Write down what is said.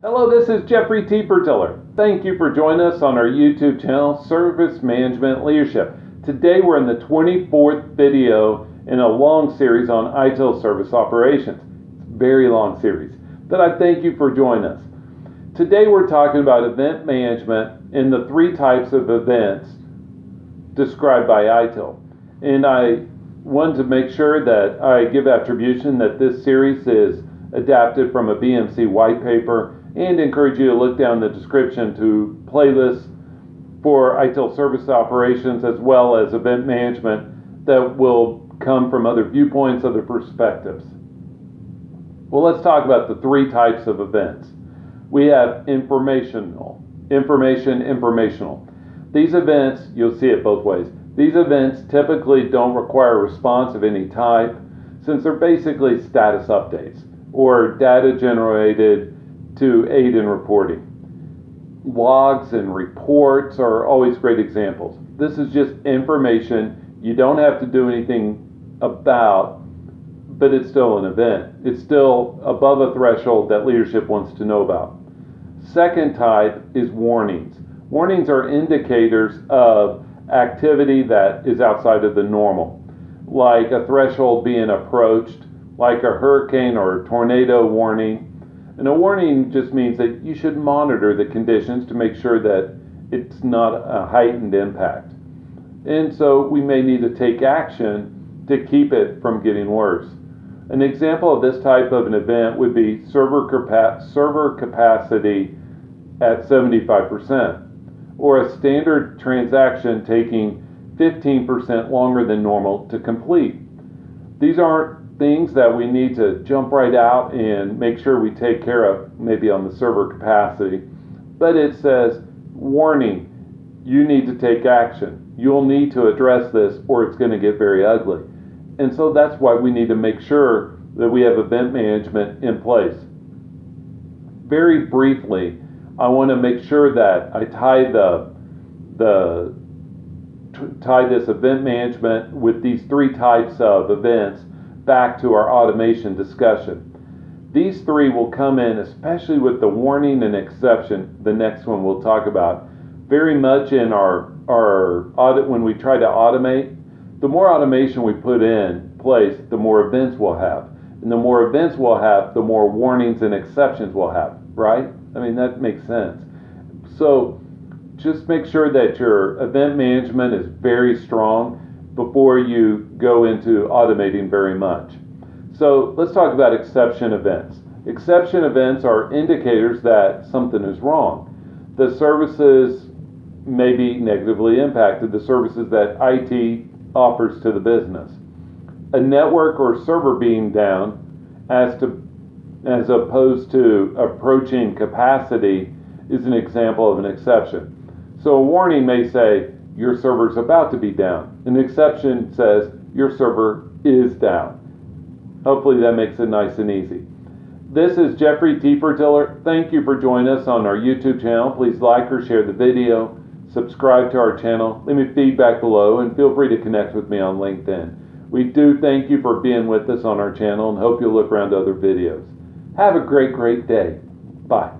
Hello, this is Jeffrey T. Pertiller. Thank you for joining us on our YouTube channel, Service Management Leadership. Today we're in the 24th video in a long series on ITIL service operations. It's a very long series, but I thank you for joining us. Today we're talking about event management and the three types of events described by ITIL. And I wanted to make sure that I give attribution that this series is adapted from a BMC white paper, and encourage you to look down the description to playlists for ITIL service operations as well as event management that will come from other viewpoints, other perspectives. Well, let's talk about the three types of events. We have informational. These events, you'll see it both ways. These events typically don't require a response of any type, since they're basically status updates or data generated to aid in reporting. Logs and reports are always great examples. This is just information you don't have to do anything about, but it's still an event. It's still above a threshold that leadership wants to know about. Second type is warnings. Warnings are indicators of activity that is outside of the normal, like a threshold being approached, like a hurricane or a tornado warning. And a warning just means that you should monitor the conditions to make sure that it's not a heightened impact. And so we may need to take action to keep it from getting worse. An example of this type of an event would be server capacity at 75%, or a standard transaction taking 15% longer than normal to complete. These aren't things that we need to jump right out and make sure we take care of, maybe on the server capacity, but it says, warning, you need to take action. You'll need to address this or it's going to get very ugly. And so that's why we need to make sure that we have event management in place. Very briefly, I want to make sure that I tie this event management with these three types of events back to our automation discussion. These three will come in, especially with the warning and exception, the next one we'll talk about, very much in our audit. When we try to automate, the more automation we put in place, the more events we'll have. And the more events we'll have, the more warnings and exceptions we'll have, right? I mean, that makes sense. So just make sure that your event management is very strong before you go into automating very much. So let's talk about exception events. Exception events are indicators that something is wrong. The services may be negatively impacted, the services that IT offers to the business. A network or server being down as opposed to approaching capacity is an example of an exception. So a warning may say, your server's about to be down. An exception says, your server is down. Hopefully that makes it nice and easy. This is Jeffrey T. Pertiller. Thank you for joining us on our YouTube channel. Please like or share the video, subscribe to our channel, leave me feedback below, and feel free to connect with me on LinkedIn. We do thank you for being with us on our channel and hope you'll look around to other videos. Have a great day. Bye.